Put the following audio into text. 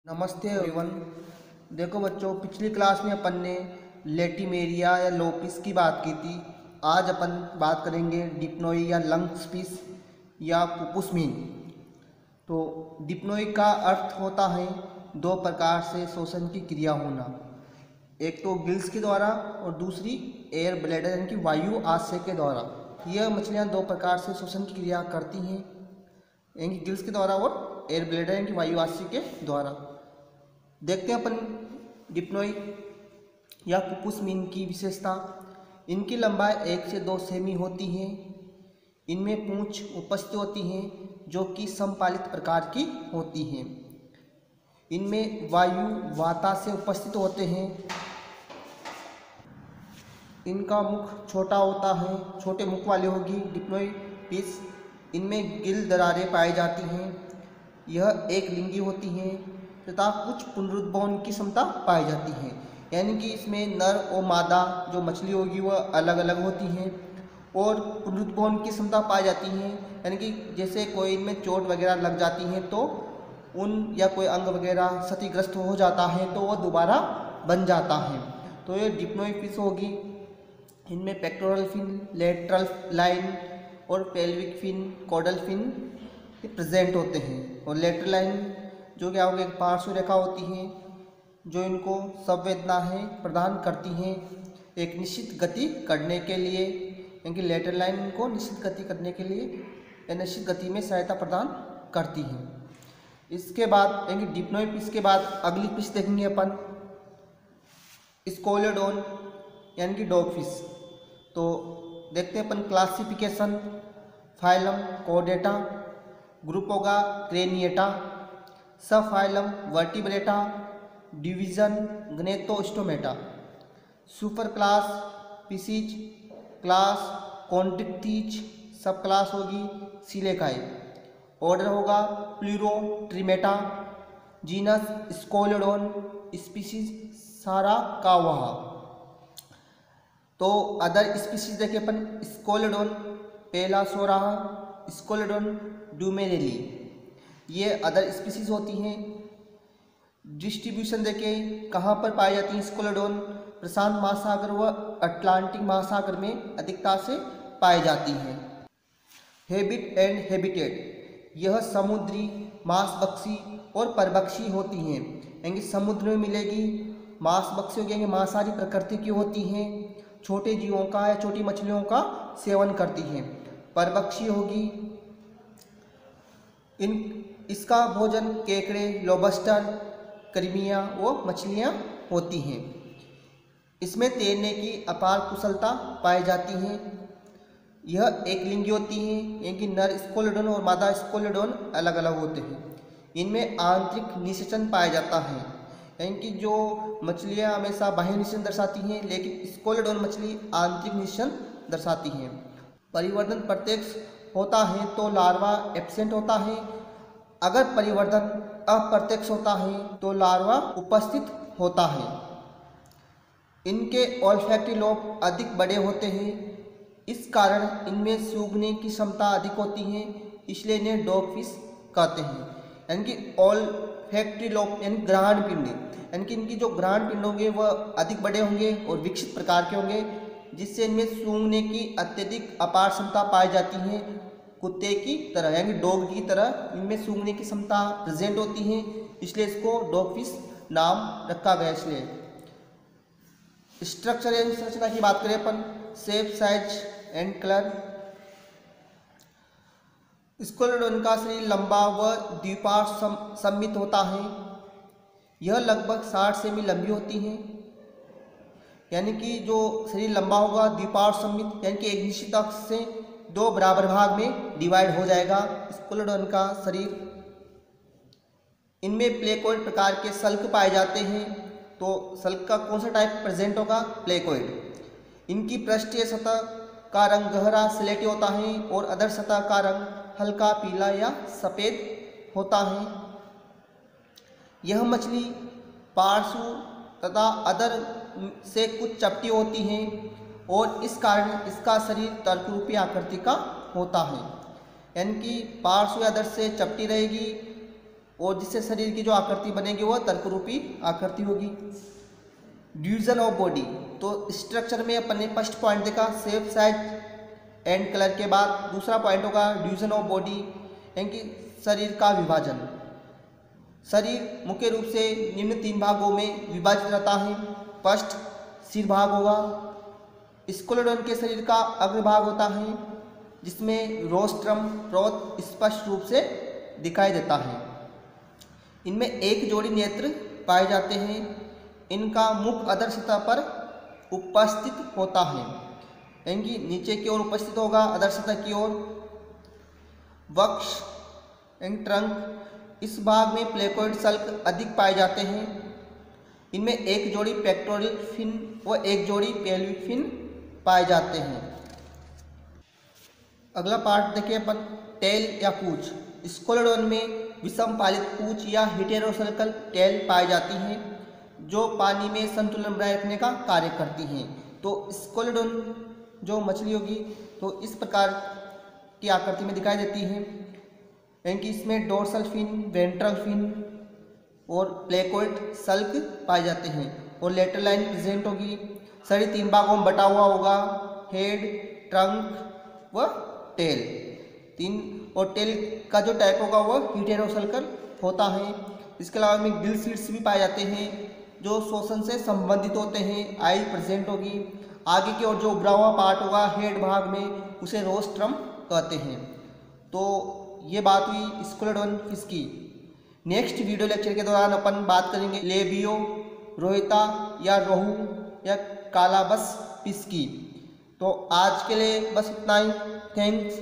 नमस्ते एवरीवन। देखो बच्चों, पिछली क्लास में अपन ने लेटिमेरिया या लोपिस की बात की थी। आज अपन बात करेंगे डिप्नोई या लंग्स फिश या पुपुसमीन। तो डिप्नोई का अर्थ होता है दो प्रकार से श्वसन की क्रिया होना, एक तो गिल्स के द्वारा और दूसरी एयर ब्लैडर यानी कि वायु आशय के द्वारा। यह मछलियाँ दो प्रकार से श्वसन की क्रिया करती हैं, यानी कि गिल्स के द्वारा और एयर ब्लैडर यानी कि वायु आशय के द्वारा। देखते हैं अपन डिप्नोई या पुपुसमीन की विशेषता। इनकी लंबाई 1 से 2 सेमी होती है। इनमें पूंछ उपस्थित होती हैं जो कि समपालित प्रकार की होती हैं। इनमें वायु वाताशय उपस्थित होते हैं। इनका मुख छोटा होता है, छोटे मुख वाली होगी डिप्नोई फिश। इनमें गिल दरारें पाई जाती हैं। यह एक लिंगी होती हैं तथा कुछ पुनरुद्भवन की क्षमता पाई जाती है, यानी कि इसमें नर और मादा जो मछली होगी वह अलग अलग होती हैं और पुनरुद्भवन की क्षमता पाई जाती है। यानी कि जैसे कोई इनमें चोट वगैरह लग जाती है तो उन या कोई अंग वगैरह क्षतिग्रस्त हो जाता है तो वह दोबारा बन जाता है। तो ये डिप्नोई फिश होगी। इनमें पेक्टोरल फिन, लेटरल लाइन और pelvic fin, caudal fin present होते हैं। और लेटरल लाइन जो क्या होगी, एक पार्श्व रेखा होती है जो इनको संवेदना है प्रदान करती हैं एक निश्चित गति करने के लिए, यानी लेटरल लाइन इनको निश्चित गति करने के लिए या निश्चित गति में सहायता प्रदान करती हैं। इसके बाद यानी डिप्नोई फिश के बाद अगली फिश देखेंगे अपन स्कोलेडोन यानी कि डॉग फिश। तो देखते हैं अपन क्लासिफिकेशन। फाइलम कॉर्डेटा, ग्रुप होगा craniata, sub phylum vertebrata, division gnathostomata, super class pisces, class chondrichthyes, sub class होगी सिलेकाई, ऑर्डर होगा प्लूरोट्रिमेटा, जीनस स्कोलेडोन, स्पीसीज साराकावा। तो अदर स्पीसीज देखे अपन स्कोलेडोन पेलासोरा, स्कोलेडोन डूमेरेली, ये अदर स्पीसीज होती हैं। डिस्ट्रीब्यूशन देखे कहाँ पर पाई जाती हैं स्कोलेडोन, प्रशांत महासागर व अटलांटिक महासागर में अधिकता से पाई जाती हैं। हैबिट एंड हैबिटेट, यह समुद्री मांसभक्षी और परभक्षी होती हैं, यानी समुद्र में मिलेगी। मांसभक्षी होगी, मांसाहारी प्रकृति की होती हैं, छोटे जीवों का या छोटी मछलियों का सेवन करती हैं। परभक्षी होगी, इसका भोजन केकड़े, लोबस्टर, कर्मियाँ व मछलियाँ होती हैं। इसमें तैरने की अपार कुशलता पाई जाती है। यह एक लिंगी होती है, यानी कि नर स्कोलेडोन और मादा स्कोलेडोन अलग अलग होते हैं। इनमें आंतरिक निषेचन पाया जाता है, यानी कि जो मछलियाँ हमेशा बाह्य निषेचन दर्शाती हैं लेकिन स्कोलेडोन मछली आंतरिक निषेचन दर्शाती हैं। परिवर्तन प्रत्यक्ष होता है तो लार्वा एब्सेंट होता है। अगर परिवर्तन अप्रत्यक्ष होता है तो लार्वा उपस्थित होता है। इनके ऑल्फैक्टरी लोब अधिक बड़े होते हैं, इस कारण इनमें सूंघने की क्षमता अधिक होती है, इसलिए इन्हें डॉग फिश कहते हैं। यानी कि ऑल्फैक्टरी लोब यानी ग्रहण पिंड, यानी कि इनकी जो ग्रहण पिंड होंगे वह अधिक बड़े होंगे और विकसित प्रकार के होंगे, जिससे इनमें सूंघने की अत्यधिक अपार क्षमता पाई जाती है। कुत्ते की तरह यानी डॉग की तरह इनमें सूंघने की क्षमता प्रेजेंट होती है, इसलिए इसको डॉग फिश नाम रखा गया। इसलिए स्ट्रक्चर यानी संरचना की बात करें अपन, शेप, साइज एंड कलर। स्कोलेडोन का शरीर लंबा व द्विपार्श्व सममित होता है। यह लगभग 60 सेमी लंबी होती है, यानी कि जो शरीर लंबा होगा द्विपार्श्व सममित, यानी कि एक निश्चित अक्ष से दो बराबर भाग में डिवाइड हो जाएगा स्कोलेडोन का शरीर। इनमें प्लेकोइड प्रकार के सल्क पाए जाते हैं। तो सल्क का कौन सा टाइप प्रेजेंट होगा, प्लेकोइड। इनकी पृष्ठीय सतह का रंग गहरा स्लेटी होता है और अधर सतह का रंग हल्का पीला या सफ़ेद होता है। यह मछली पार्श्व तथा अधर से कुछ चपटी होती हैं और इस कारण इसका शरीर तर्करूपी आकृति का होता है, यानी कि पार्श्व या अधर से चपटी रहेगी और जिससे शरीर की जो आकृति बनेगी वह तर्करूपी आकृति होगी। डिवीजन ऑफ बॉडी, तो स्ट्रक्चर में अपन ने फर्स्ट पॉइंट देखा शेप, साइज एंड कलर के बाद दूसरा पॉइंट होगा डिवीजन ऑफ बॉडी, यानी कि शरीर का विभाजन। शरीर मुख्य रूप से निम्न 3 भागों में विभाजित रहता है। फर्स्ट सिर भाग होगा। स्केलेटन के शरीर का अग्रभाग होता है जिसमें रोस्ट्रम प्रोत स्पष्ट रूप से दिखाई देता है। इनमें एक जोड़ी नेत्र पाए जाते हैं। इनका मुख अधर सतह पर उपस्थित होता है, यानी कि नीचे की ओर उपस्थित होगा, अधर सतह की ओर। वक्ष एंड ट्रंक, इस भाग में प्लेकोइड सल्क अधिक पाए जाते हैं। इनमें एक जोड़ी पेक्टोरल फिन व एक जोड़ी पेल्विक फिन पाए जाते हैं। अगला पार्ट देखिए अपन, टेल या पूंछ। स्केलेटन में विषम पालित पूंछ या हेटेरोसर्कल टेल पाई जाती हैं जो पानी में संतुलन बनाए रखने का कार्य करती हैं। तो स्केलेटन जो मछली होगी तो इस प्रकार की आकृति में दिखाई देती है, यानी कि इसमें डोर्सल फिन, वेंट्रल फिन और प्लेकोइड सल्क पाए जाते हैं और लेटरल लाइन प्रेजेंट होगी। शरीर 3 भागों में बटा हुआ होगा, हेड, ट्रंक व टेल। 3 और टेल का जो टाइप होगा वह हेटेरोसर्कल होता है। इसके अलावा में गिल स्लिट्स भी पाए जाते हैं जो श्वसन से संबंधित होते हैं। आई प्रेजेंट होगी। आगे की ओर जो उभरा हुआ पार्ट होगा हेड भाग में, उसे रोस्ट्रम कहते हैं। तो ये बात हुई स्केलेटन फिश की। नेक्स्ट वीडियो लेक्चर के दौरान अपन बात करेंगे लेबियो, रोहिता या रोहू या कालाबस फिश की। तो आज के लिए बस इतना ही। थैंक्स।